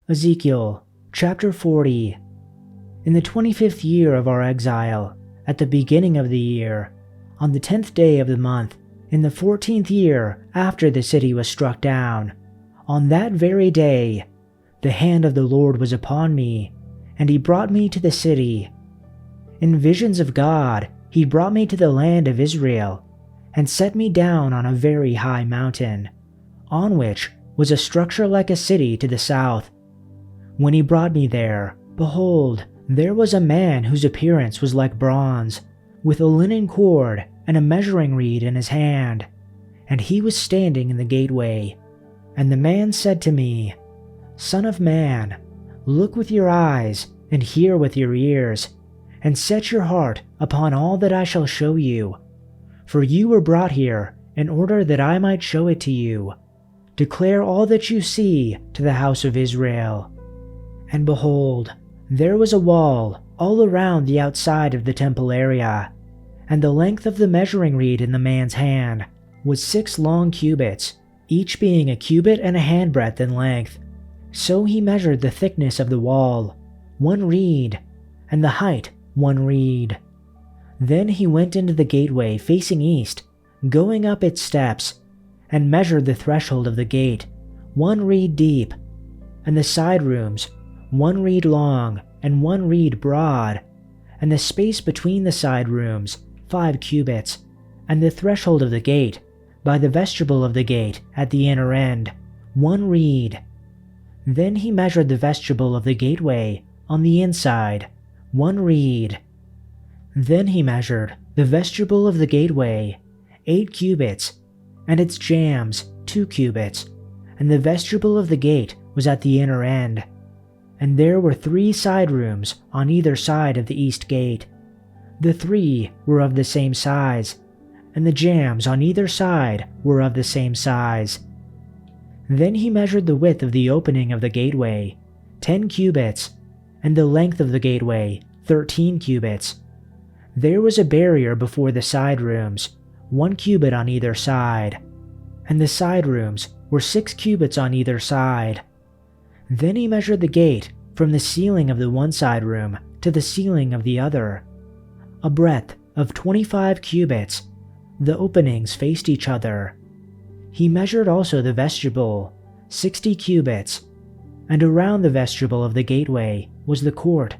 Ezekiel chapter 40. In the 25th year of our exile, at the beginning of the year, on the 10th day of the month, in the 14th year after the city was struck down, on that very day, the hand of the Lord was upon me, and he brought me to the city. In visions of God, he brought me to the land of Israel, and set me down on a very high mountain, on which was a structure like a city to the south. When he brought me there, behold, there was a man whose appearance was like bronze, with a linen cord and a measuring reed in his hand, and he was standing in the gateway. And the man said to me, Son of man, look with your eyes and hear with your ears, and set your heart upon all that I shall show you. For you were brought here in order that I might show it to you. Declare all that you see to the house of Israel. And behold, there was a wall all around the outside of the temple area, and the length of the measuring reed in the man's hand was 6 long cubits, each being a cubit and a handbreadth in length. So he measured the thickness of the wall, 1 reed, and the height 1 reed. Then he went into the gateway facing east, going up its steps, and measured the threshold of the gate, 1 reed deep, and the side rooms, 1 reed long and 1 reed broad, and the space between the side rooms, 5 cubits, and the threshold of the gate, by the vestibule of the gate at the inner end, 1 reed. Then he measured the vestibule of the gateway on the inside, 1 reed. Then he measured the vestibule of the gateway, 8 cubits, and its jambs, 2 cubits, and the vestibule of the gate was at the inner end. And there were 3 side rooms on either side of the east gate. The 3 were of the same size, and the jambs on either side were of the same size. Then he measured the width of the opening of the gateway, 10 cubits, and the length of the gateway, 13 cubits. There was a barrier before the side rooms, 1 cubit on either side, and the side rooms were 6 cubits on either side. Then he measured the gate from the ceiling of the one side room to the ceiling of the other, a breadth of 25 cubits. The openings faced each other. He measured also the vestibule, 60 cubits, and around the vestibule of the gateway was the court.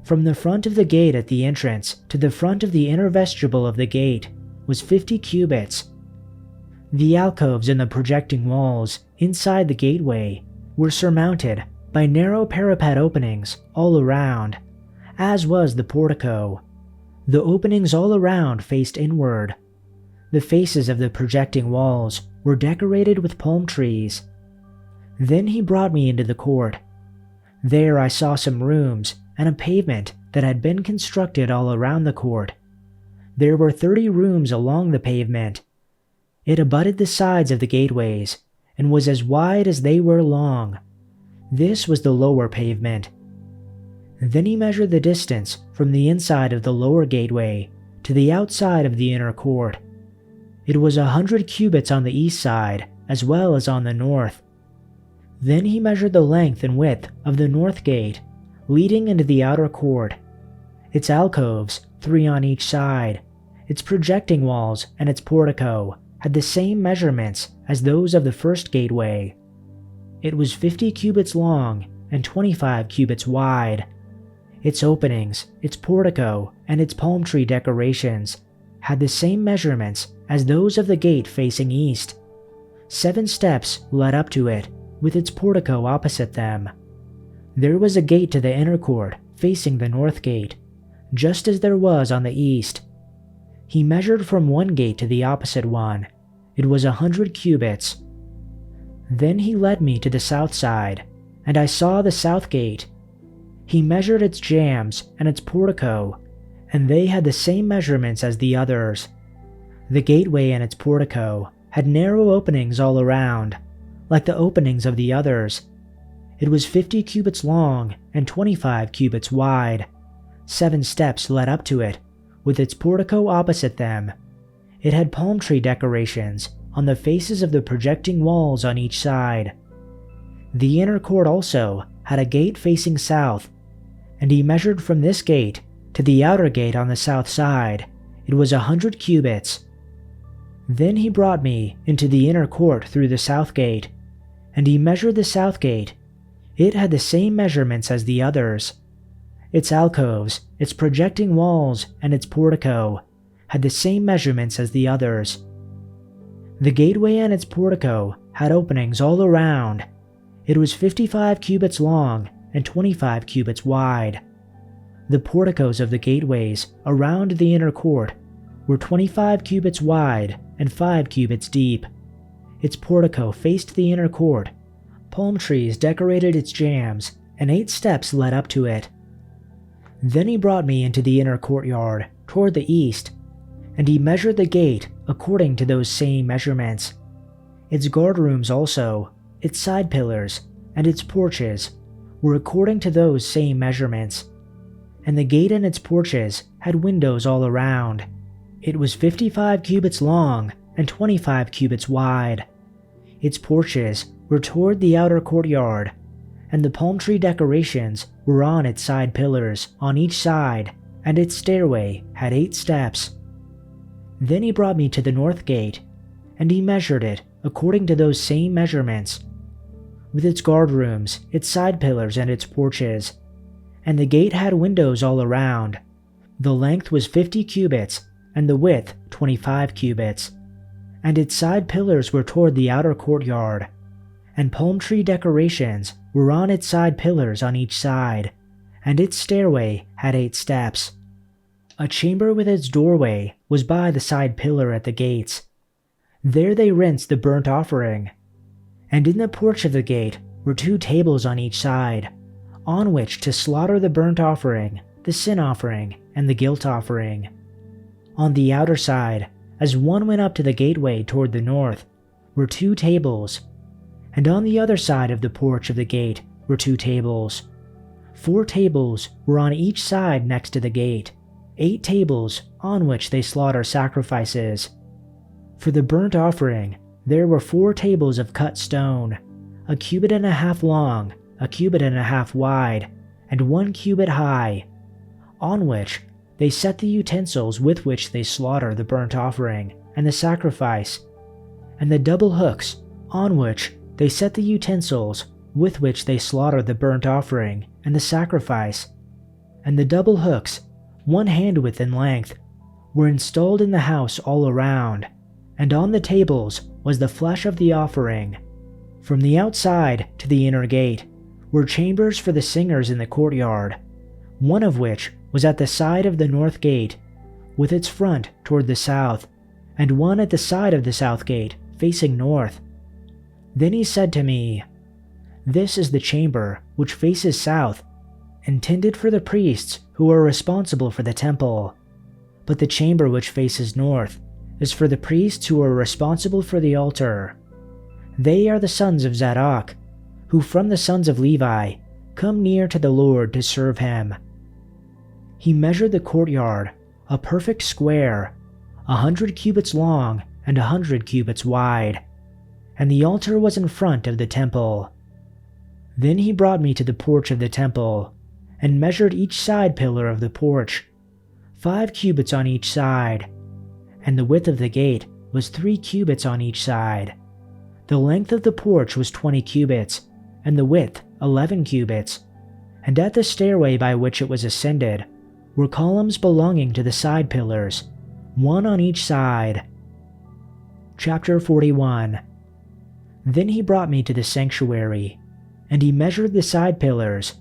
From the front of the gate at the entrance to the front of the inner vestibule of the gate was 50 cubits. The alcoves in the projecting walls inside the gateway were surmounted by narrow parapet openings all around, as was the portico. The openings all around faced inward. The faces of the projecting walls were decorated with palm trees. Then he brought me into the court. There I saw some rooms and a pavement that had been constructed all around the court. There were 30 rooms along the pavement. It abutted the sides of the gateways and was as wide as they were long. This was the lower pavement. Then he measured the distance from the inside of the lower gateway to the outside of the inner court. It was 100 cubits on the east side as well as on the north. Then he measured the length and width of the north gate leading into the outer court. Its alcoves, 3 on each side, its projecting walls, and its portico had the same measurements as those of the first gateway. It was 50 cubits long and 25 cubits wide. Its openings, its portico, and its palm tree decorations had the same measurements as those of the gate facing east. 7 steps led up to it, with its portico opposite them. There was a gate to the inner court facing the north gate, just as there was on the east. He measured from one gate to the opposite one. It was 100 cubits. Then he led me to the south side, and I saw the south gate. He measured its jambs and its portico, and they had the same measurements as the others. The gateway and its portico had narrow openings all around, like the openings of the others. It was 50 cubits long and 25 cubits wide. 7 steps led up to it, with its portico opposite them. It had palm tree decorations on the faces of the projecting walls on each side. The inner court also had a gate facing south, and he measured from this gate to the outer gate on the south side. It was 100 cubits. Then he brought me into the inner court through the south gate, and he measured the south gate. It had the same measurements as the others. Its alcoves, its projecting walls, and its portico had the same measurements as the others. The gateway and its portico had openings all around. It was 55 cubits long and 25 cubits wide. The porticos of the gateways around the inner court were 25 cubits wide and 5 cubits deep. Its portico faced the inner court. Palm trees decorated its jambs, and 8 steps led up to it. Then he brought me into the inner courtyard toward the east, and he measured the gate according to those same measurements. Its guardrooms also, its side pillars, and its porches were according to those same measurements. And the gate and its porches had windows all around. It was 55 cubits long and 25 cubits wide. Its porches were toward the outer courtyard, and the palm tree decorations were on its side pillars on each side, and its stairway had 8 steps. Then he brought me to the north gate, and he measured it according to those same measurements, with its guardrooms, its side pillars, and its porches. And the gate had windows all around. The length was 50 cubits, and the width 25 cubits. And its side pillars were toward the outer courtyard, and palm tree decorations were on its side pillars on each side, and its stairway had 8 steps. A chamber with its doorway was by the side pillar at the gates. There they rinsed the burnt offering. And in the porch of the gate were 2 tables on each side, on which to slaughter the burnt offering, the sin offering, and the guilt offering. On the outer side, as one went up to the gateway toward the north, were 2 tables, and on the other side of the porch of the gate were 2 tables. 4 tables were on each side next to the gate, 8 tables on which they slaughter sacrifices. For the burnt offering, there were 4 tables of cut stone, 1.5 cubits long, 1.5 cubits wide, and 1 cubit high, on which they set the utensils with which they slaughter the burnt offering and the sacrifice, and the double hooks on which they set the utensils with which they slaughter the burnt offering and the sacrifice. And the double hooks, 1 handwidth in length, were installed in the house all around, and on the tables was the flesh of the offering. From the outside to the inner gate were chambers for the singers in the courtyard, one of which was at the side of the north gate, with its front toward the south, and one at the side of the south gate, facing north. Then he said to me, "This is the chamber which faces south, intended for the priests who are responsible for the temple. But the chamber which faces north is for the priests who are responsible for the altar. They are the sons of Zadok, who from the sons of Levi come near to the Lord to serve him." He measured the courtyard, a perfect square, 100 cubits long and 100 cubits wide, and the altar was in front of the temple. Then he brought me to the porch of the temple, and measured each side pillar of the porch, 5 cubits on each side, and the width of the gate was 3 cubits on each side. The length of the porch was 20 cubits, and the width 11 cubits, and at the stairway by which it was ascended were columns belonging to the side pillars, 1 on each side. Chapter 41. Then he brought me to the sanctuary, and he measured the side pillars.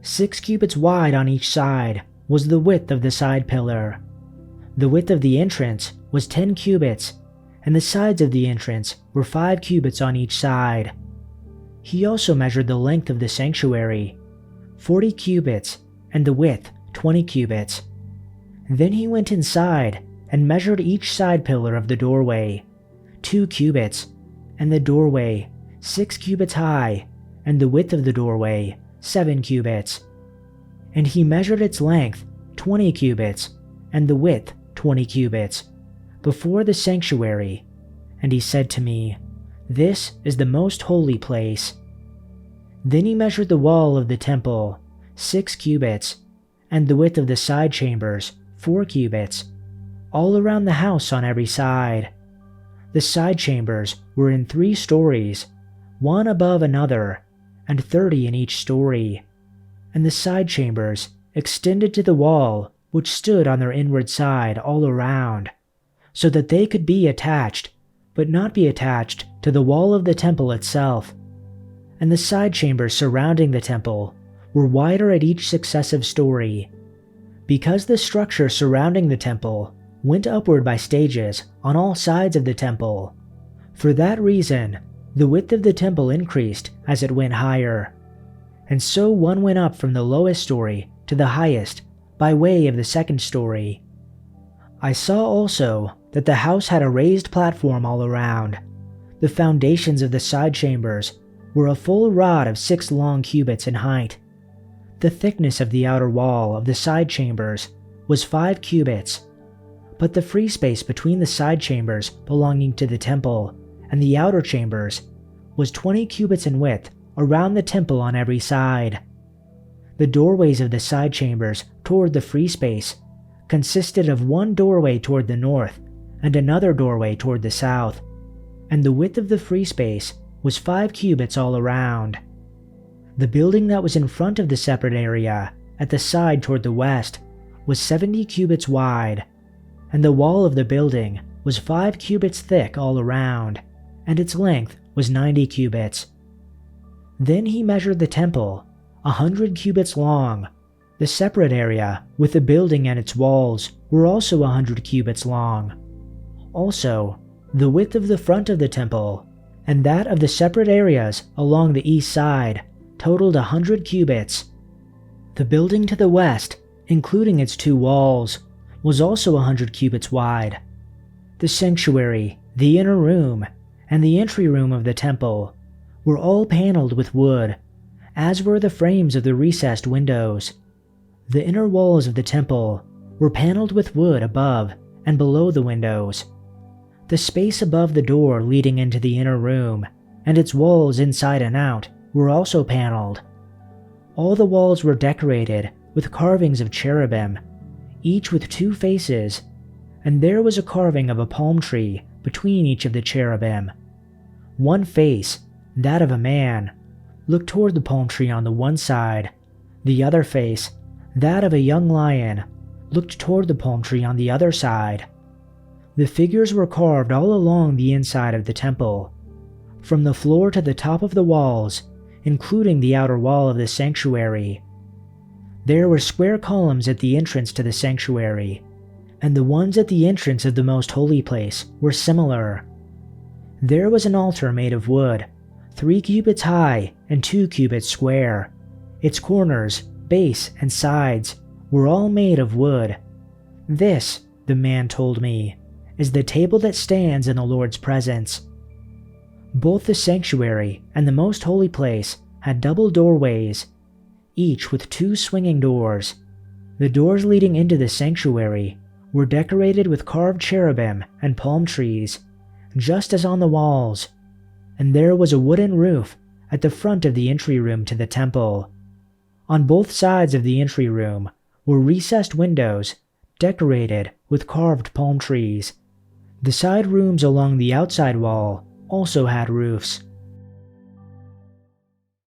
6 cubits wide on each side was the width of the side pillar. The width of the entrance was 10 cubits, and the sides of the entrance were 5 cubits on each side. He also measured the length of the sanctuary, 40 cubits, and the width 20 cubits. Then he went inside and measured each side pillar of the doorway, 2 cubits, and the doorway 6 cubits high, and the width of the doorway 7 cubits. And he measured its length 20 cubits, and the width 20 cubits, before the sanctuary. And he said to me, "This is the most holy place." Then he measured the wall of the temple, 6 cubits, and the width of the side chambers, 4 cubits, all around the house on every side. The side chambers were in 3 stories, one above another, and 30 in each story, and the side chambers extended to the wall which stood on their inward side all around, so that they could be attached, but not be attached to the wall of the temple itself. And the side chambers surrounding the temple were wider at each successive story, because the structure surrounding the temple went upward by stages on all sides of the temple. For that reason, the width of the temple increased as it went higher, and so one went up from the lowest story to the highest by way of the second story. I saw also that the house had a raised platform all around. The foundations of the side chambers were a full rod of 6 long cubits in height. The thickness of the outer wall of the side chambers was 5 cubits, but the free space between the side chambers belonging to the temple and the outer chambers was 20 cubits in width around the temple on every side. The doorways of the side chambers toward the free space consisted of one doorway toward the north and another doorway toward the south, and the width of the free space was 5 cubits all around. The building that was in front of the separate area at the side toward the west was 70 cubits wide, and the wall of the building was 5 cubits thick all around, and its length was 90 cubits. Then he measured the temple, 100 cubits long. The separate area with the building and its walls were also 100 cubits long. Also, the width of the front of the temple and that of the separate areas along the east side totaled 100 cubits. The building to the west, including its 2 walls, was also 100 cubits wide. The sanctuary, the inner room, and the entry room of the temple were all paneled with wood, as were the frames of the recessed windows. The inner walls of the temple were paneled with wood above and below the windows. The space above the door leading into the inner room and its walls inside and out were also paneled. All the walls were decorated with carvings of cherubim, each with 2 faces, and there was a carving of a palm tree between each of the cherubim. One face, that of a man, looked toward the palm tree on the one side. The other face, that of a young lion, looked toward the palm tree on the other side. The figures were carved all along the inside of the temple, from the floor to the top of the walls, including the outer wall of the sanctuary. There were square columns at the entrance to the sanctuary, and the ones at the entrance of the most holy place were similar. There was an altar made of wood, 3 cubits high and 2 cubits square. Its corners, base, and sides were all made of wood. This, the man told me, is the table that stands in the Lord's presence. Both the sanctuary and the most holy place had double doorways, each with 2 swinging doors. The doors leading into the sanctuary were decorated with carved cherubim and palm trees, just as on the walls, and there was a wooden roof at the front of the entry room to the temple. On both sides of the entry room were recessed windows decorated with carved palm trees. The side rooms along the outside wall also had roofs.